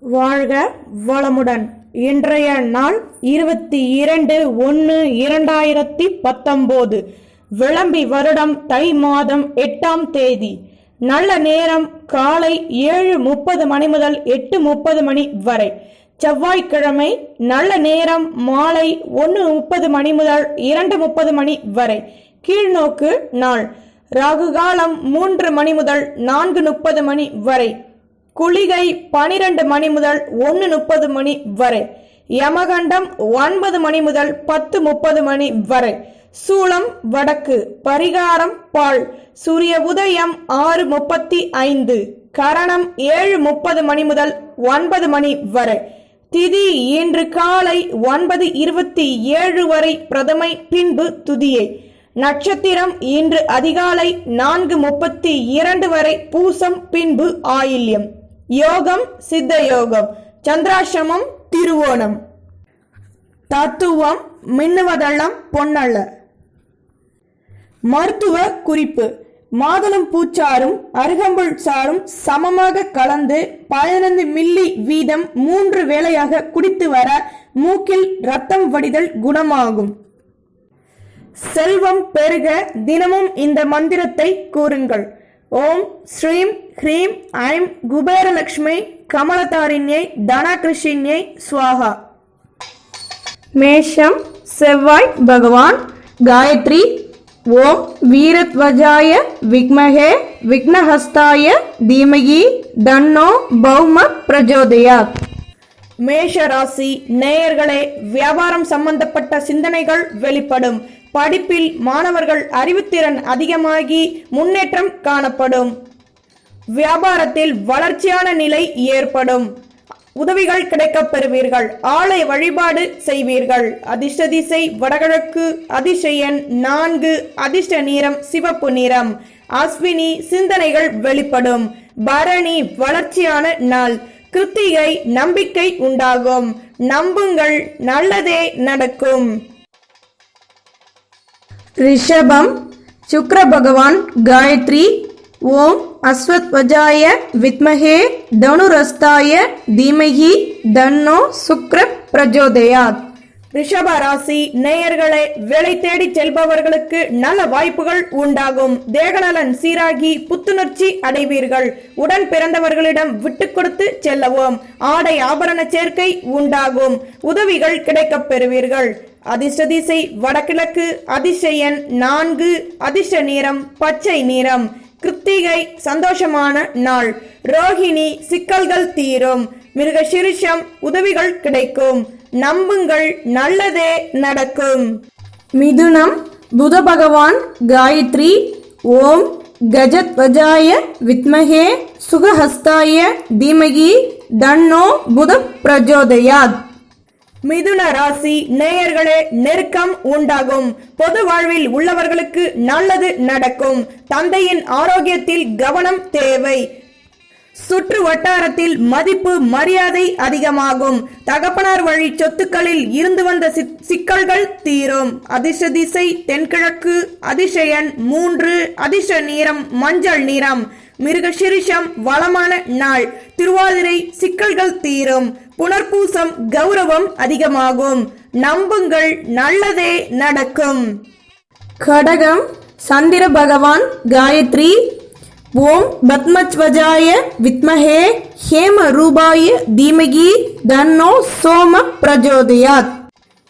வாழ்க வளமுடன். இன்றைய நாள் 22/1/2019, விளம்பி வருடம் தை மாதம் 8ஆம் தேதி. நல்ல நேரம் காலை 7:30 மணி முதல் 8:30 மணி வரை. செவ்வாய்க்கிழமை நல்ல நேரம் மாலை 1:30 மணி முதல் 2:30 மணி வரை. கீழ்நோக்கு நாள். ராகு காலம் 3 மணி முதல் 4:30 மணி வரை. குளிகை 12 மணி முதல் 1:30 மணி வரை. யமகண்டம் 9 மணி முதல் 10:30 மணி வரை. சூலம் வடக்கு. பரிகாரம் பால். சூரிய உதயம் 6:35. கரணம் 7:30 மணி முதல் 9 மணி வரை. திதி இன்று காலை 9:27 வரை பிரதமை, பின்பு துதியை. நட்சத்திரம் இன்று அதிகாலை 4:32 வரை பூசம், பின்பு ஆயில்யம். யோகம் சித்த யோகம். சந்திராசிரமம் திருவோணம். தத்துவம் மின்னுவதெல்லாம் பொன்னல்ல. மருத்துவ குறிப்பு: மாதுளம் பூச்சாரும் அருகம்புல் சாரும் சமமாக கலந்து 15 மில்லி வீதம் 3 வேளையாக குடித்து வர மூக்கில் இரத்தம் வடிதல் குணமாகும். செல்வம் பெருக தினமும் இந்த மந்திரத்தை கூறுங்கள். ஓம் ஸ்ரீம் ஹ்ரீம் ஐம் குபேரலக்ஷ்மி கமலதாரிண்யை தனகிருஷ்ணியை ஸ்வாஹா. மேஷம். செவ்வாய் பகவான். காயத்ரி. ஓம் வீரத்வஜாய விக்மஹே விக்னஹஸ்தாய தீமகி தன்னோ பௌம பிரஜோதயாத். மேஷ ராசி நேயர்களே, வியாபாரம் சம்பந்தப்பட்ட சிந்தனைகள் வெளிப்படும். படிப்பில் மாணவர்கள் அறிவுத்திறன் அதிகமாகி முன்னேற்றம் காணப்படும். வியாபாரத்தில் வளர்ச்சியான நிலை ஏற்படும். உதவிகள் கிடைக்கப் பெறுவீர்கள். ஆலய வழிபாடு செய்வீர்கள். அதிர்ஷ்ட திசை வடகிழக்கு. அதிர்ஷ்ட எண் 4. அதிர்ஷ்ட நிறம் சிவப்பு நிறம். அஸ்வினி சிந்தனைகள் வெளிப்படும். பரணி வளர்ச்சியான நாள். கிருத்திகை நம்பிக்கை உண்டாகும். நம்புங்கள், நல்லதே நடக்கும். ரிஷபம். சுக்கிர பகவான். காயத்ரி. ஓம் அஸ்வத்வஜாய வித்மஹே தனுரஸ்தாய தீமஹி தன்னோ சுக்ர பிரஜோதயாத். ரிஷப ராசி நேயர்களே, வேலை தேடி செல்பவர்களுக்கு நல்ல வாய்ப்புகள் உண்டாகும். தேகநலன் சீராகி புத்துணர்ச்சி அடைவீர்கள். உடன் பிறந்தவர்களிடம் விட்டு கொடுத்து செல்லவும். ஆடை ஆபரண சேர்க்கை உண்டாகும். உதவிகள் கிடைக்கப் பெறுவீர்கள். அதிர்ஷ்ட திசை வடகிழக்கு. அதிர்ஷ்ட எண் 4. அதிர்ஷ்ட நிறம் பச்சை நிறம். கிருத்திகை சந்தோஷமான நாள். ரோஹிணி சிக்கல்கள் தீரும். மிருகசீரிஷம் உதவிகள் கிடைக்கும். நம்புங்கள், நல்லதே நடக்கும். மிதுனம். புத பகவான். காயத்ரி. ஓம் கஜத்வஜாய வித்மஹே சுகஹஸ்தாய தீமகி தன்னோ புத பிரஜோதயாத். மிதுன ராசி நேயர்களே, நெருக்கம் உண்டாகும். பொது வாழ்வில் உள்ளவர்களுக்கு நல்லது நடக்கும். தந்தையின் ஆரோக்கியத்தில் கவனம் தேவை. சுற்று வட்டாரத்தில் மதிப்பு மரியாதை அதிகமாகும். தகப்பனார் வழி சொத்துக்களில் இருந்து வந்த சிக்கல்கள் தீரும். அதிர்ஷ்ட திசை தென்கிழக்கு. அதிர்ஷ்ட எண் 3. அதிர்ஷ்ட நிறம் மஞ்சள் நிறம். மிருகசீரிஷம் வளமான நாள். திருவாதிரை சிக்கல்கள் தீரும். புனர்பூசம் கௌரவம் அதிகமாகும். நம்புங்கள், நல்லதே நடக்கும். கடகம். சந்திர பகவான். காயத்ரி. ஓம் பத்மத்வஜாய வித்மஹே ஹேம ரூபாய தீமகி தன்னோ சோம பிரஜோதயாத்.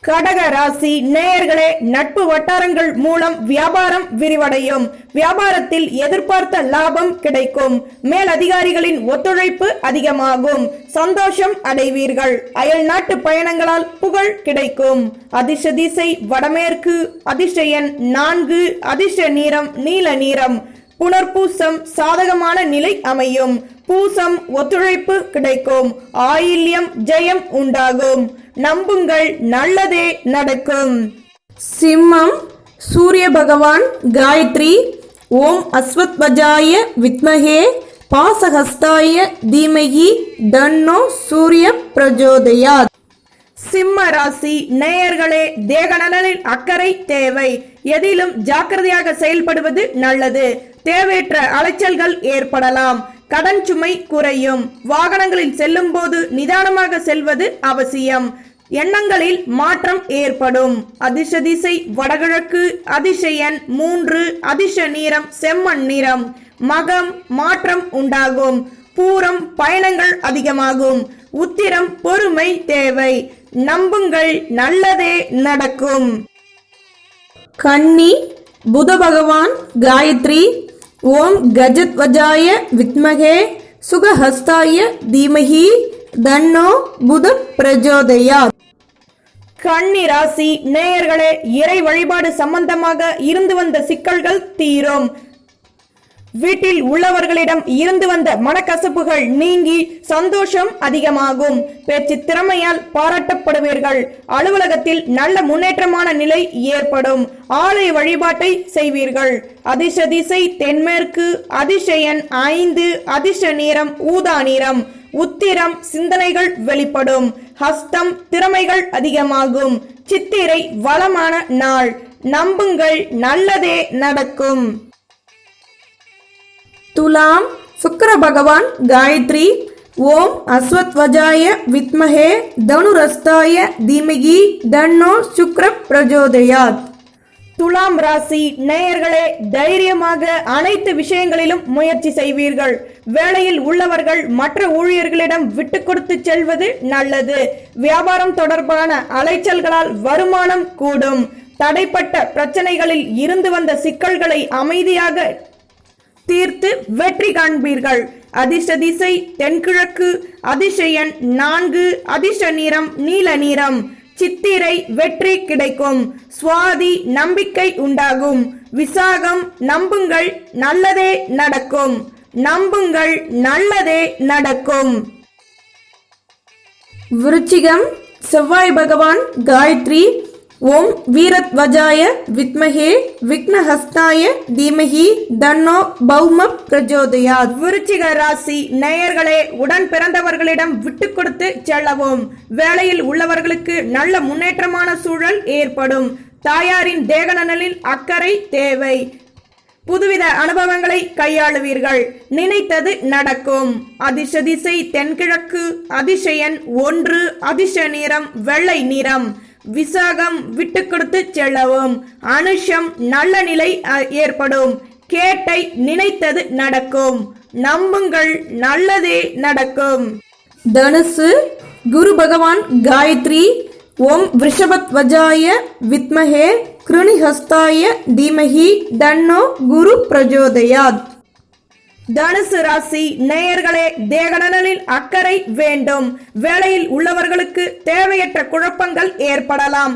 கடக ராசி நேயர்களே, நட்பு வட்டாரங்கள் மூலம் வியாபாரம் விரிவடையும். வியாபாரத்தில் எதிர்பார்த்த லாபம் கிடைக்கும். மேலதிகாரிகளின் ஒத்துழைப்பு அதிகமாகும். சந்தோஷம் அடைவீர்கள். அயல் நாட்டு பயணங்களால் புகழ் கிடைக்கும். அதிர்ஷ்ட திசை வடமேற்கு. அதிர்ஷ்ட எண் 4. அதிர்ஷ்ட நிறம் நீல நிறம். புனர்பூசம் சாதகமான நிலை அமையும். பூசம் ஒத்துழைப்பு கிடைக்கும். ஆயில்யம் ஜெயம் உண்டாகும். நம்புங்கள், நல்லதே நடக்கும். சிம்மம். சூரிய பகவான். காயத்ரி. ஓம் அஸ்வத்வஜாய வித்மஹே பாசஹஸ்தாய தீமஹி தன்னோ சூரிய பிரஜோதயாத். சிம்ம ராசி நேயர்களே, தேக நலனில் அக்கறை தேவை. எதிலும் ஜாக்கிரதையாக செயல்படுவது நல்லது. தேவையற்ற அலைச்சல்கள் ஏற்படலாம். கடன் சுமை குறையும். வாகனங்களில் செல்லும் போது நிதானமாக செல்வது அவசியம். எண்ணங்களில் மாற்றம் ஏற்படும். அதிர்ஷ்ட திசை வடகிழக்கு. அதிர்ஷ்ட எண் 3. அதிர்ஷ்ட நிறம் செம்மண் நிறம். மகம் மாற்றம் உண்டாகும். பூரம் பயணங்கள் அதிகமாகும். உத்திரம் பொறுமை தேவை. நம்புங்கள், நல்லதே நடக்கும். கன்னி புத பகவான் காயத்ரி. ஓம் கஜத்வஜாய வித்மகே சுகஹஸ்தாய தீமஹி தன்னோ புத பிரஜோதயாத். கன்னி ராசி நேயர்களே, இறை வழிபாடு சம்பந்தமாக இருந்து வந்த சிக்கல்கள் தீரும். வீட்டில் உள்ளவர்களிடம் இருந்து வந்த மனக்கசப்புகள் நீங்கி சந்தோஷம் அதிகமாகும். பேச்சு திறமையால் பாராட்டப்படுவீர்கள். அலுவலகத்தில் நல்ல முன்னேற்றமான நிலை ஏற்படும். ஆலய வழிபாட்டை செய்வீர்கள். அதிர்ஷ்ட திசை தென்மேற்கு. அதிர்ஷ்ட எண் 5. அதிர்ஷ்ட நிறம் ஊதா நிறம். உத்திரம் சிந்தனைகள் வெளிப்படும். ஹஸ்தம் திறமைகள் அதிகமாகும். சித்திரை வளமான நாள். நம்புங்கள், நல்லதே நடக்கும். துலாம் சுக்கிர பகவான் காயத்ரி. ஓம் அஸ்வத்வஜாய வித்மஹே தனுரஸ்தாய தீமகி தன்னோ சுக்ர பிரஜோதயாத். துலாம் ராசி நேயர்களே, தைரியமாக அனைத்து விஷயங்களிலும் முயற்சி செய்வீர்கள். வேலையில் உள்ளவர்கள் மற்ற ஊழியர்களிடம் விட்டு கொடுத்து செல்வது நல்லது. வியாபாரம் தொடர்பான அலைச்சல்களால் வருமானம் கூடும். தடைப்பட்ட பிரச்சனைகளில் இருந்து வந்த சிக்கல்களை அமைதியாக தீர்த்து வெற்றி காண்பீர்கள். அதிர்ஷ்ட திசை தென்கிழக்கு. அதிர்ஷ்ட எண் 4. அதிர்ஷ்ட நிறம் நீல நிறம். சித்திரை வெற்றி கிடைக்கும். சுவாதி நம்பிக்கை உண்டாகும். விசாகம் நம்புங்கள், நல்லதே நடக்கும். நம்புங்கள், நல்லதே நடக்கும். விருச்சிகம் செவ்வாய் பகவான் காயத்ரி. ஓம் வீரத்வஜாய வித்மஹே விக்னஹஸ்தாய தீமஹி தன்னோ பௌம பிரஜோதயாத். விருச்சிக ராசி நேயர்களே, உடன் பிறந்தவர்களிடம் விட்டு கொடுத்து செல்லவும். வேலையில் உள்ளவர்களுக்கு நல்ல முன்னேற்றமான சூழல் ஏற்படும். தாயாரின் தேக நலனில் அக்கறை தேவை. புதுவித அனுபவங்களை கையாளுவீர்கள். நினைத்தது நடக்கும். அதிர்ஷ்ட திசை தென்கிழக்கு. அதிர்ஷ்ட எண் 1. அதிர்ஷ்ட நிறம் வெள்ளை நிறம். விசாகம் விட்டு கொடுத்து செல்லவும். அனுஷம் நல்ல நிலை ஏற்படும். கேட்டை நினைத்தது நடக்கும். நம்புங்கள், நல்லதே நடக்கும். தனுசு குரு பகவான் காயத்ரி. ஓம் விருஷபத்வஜாய வித்மஹே கிருணிஹஸ்தாய தீமஹி தன்னோ குரு பிரஜோதயாத். தனுசு ராசி நேயர்களே, தேகநலனில் அக்கறை வேண்டும். வேலையில் உள்ளவர்களுக்கு தேவையற்ற குழப்பங்கள் ஏற்படலாம்.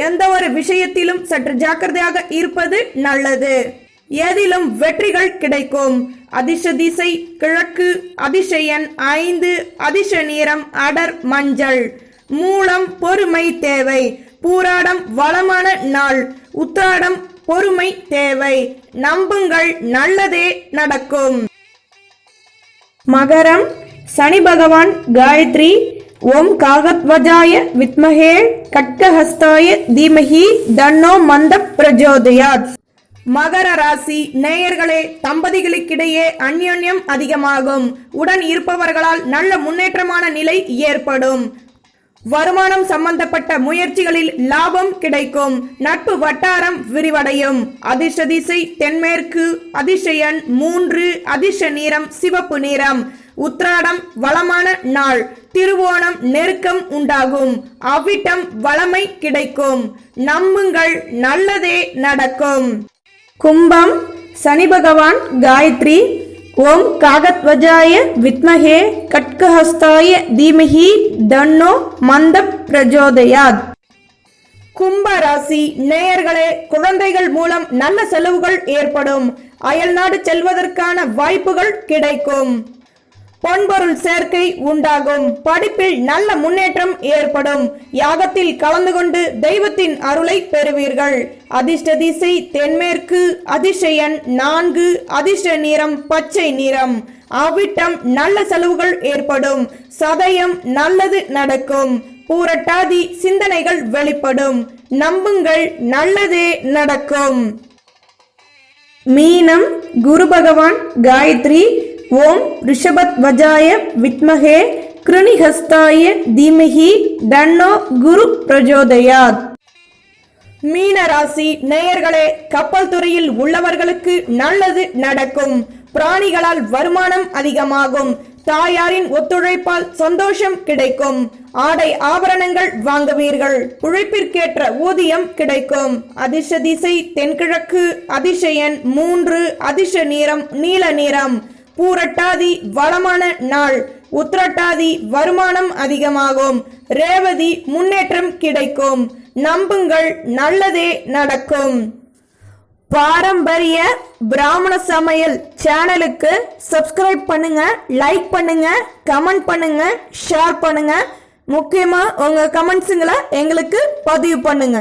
எந்த ஒரு விஷயத்திலும் சற்று ஜாக்கிரதையாக இருப்பது நல்லது. எதிலும் வெற்றிகள் கிடைக்கும். அதிர்ஷ்ட திசை கிழக்கு. அதிர்ஷ்ட எண் 5. அதிர்ஷ்ட நிறம் அடர் மஞ்சள். மூலம் பொறுமை தேவை. பூராடம் வளமான நாள். உத்திராடம் பொறுமை தேவை. நம்புங்கள், நல்லதே நடக்கும். மகரம் சனி பகவான் காயத்ரி. ஓம் காகத்வஜாய வித்மஹே கட்கஹஸ்தாய தீமஹி தன்னோ மந்த பிரஜோதயாத். மகர ராசி நேயர்களே, தம்பதிகளுக்கிடையே அந்யோன்யம் அதிகமாகும். உடன் இருப்பவர்களால் நல்ல முன்னேற்றமான நிலை ஏற்படும். வருமானம் சம்பந்தப்பட்ட முயற்சிகளில் லாபம் கிடைக்கும். நட்பு வட்டாரம் விரிவடையும். அதிர்ஷ்ட திசை தென்மேற்கு. அதிர்ஷ்ட எண் 3. அதிர்ஷ்ட நிறம் சிவப்பு நிறம். உத்திராடம் வளமான நாள். திருவோணம் நெருக்கம் உண்டாகும். அவிட்டம் வளமை கிடைக்கும். நம்புங்கள், நல்லதே நடக்கும். கும்பம் சனி பகவான் காயத்ரி. ஓம் காகத்வஜாய வித்மஹே கட்கஹஸ்தாய தீமஹி தன்னோ மந்த பிரஜோதயாத். கும்ப ராசி நேயர்களே, குழந்தைகள் மூலம் நல்ல செலவுகள் ஏற்படும். அயல்நாடு செல்வதற்கான வாய்ப்புகள் கிடைக்கும். பொன்பொருள் சேர்க்கை உண்டாகும். படிப்பில் நல்ல முன்னேற்றம் ஏற்படும். யாகத்தில் கலந்து கொண்டு தெய்வத்தின் அருளை பெறுவீர்கள். அதிர்ஷ்ட திசை தென்மேற்கு. அதிர்ஷ்ட எண் 4. அதிர்ஷ்ட நிறம் பச்சை நிறம். அவிட்டம் நல்ல செலவுகள் ஏற்படும். சதயம் நல்லது நடக்கும். பூரட்டாதி சிந்தனைகள் வெளிப்படும். நம்புங்கள், நல்லதே நடக்கும். மீனம் குரு பகவான் காயத்ரி. ஓம் ரிஷபத்வஜாய வித்மகே கிருணிஹஸ்தாய தீமஹி தன்னோ குரு பிரஜோதயாத். மீன ராசி நேயர்களே, கப்பல் துறையில் உள்ளவர்களுக்கு நல்லது நடக்கும். பிராணிகளால் வருமானம் அதிகமாகும். தாயாரின் ஒத்துழைப்பால் சந்தோஷம் கிடைக்கும். ஆடை ஆபரணங்கள் வாங்குவீர்கள். உழைப்பிற்கேற்ற ஊதியம் கிடைக்கும். அதிர்ஷ்ட திசை தென்கிழக்கு. அதிர்ஷ்ட எண் 3. அதிர்ஷ்ட நிறம் நீல நிறம். பூரட்டாதி வளமான நாள். உத்திரட்டாதி வருமானம் அதிகமாகும். ரேவதி முன்னேற்றம் கிடைக்கும். நம்புங்கள், நல்லதே நடக்கும். பாரம்பரிய பிராமண சமையல் சேனலுக்கு சப்ஸ்கிரைப் பண்ணுங்க, லைக் பண்ணுங்க, கமெண்ட் பண்ணுங்க, ஷேர் பண்ணுங்க. முக்கியமா உங்க கமெண்ட்ஸுங்களை எங்களுக்கு பதிவு பண்ணுங்க.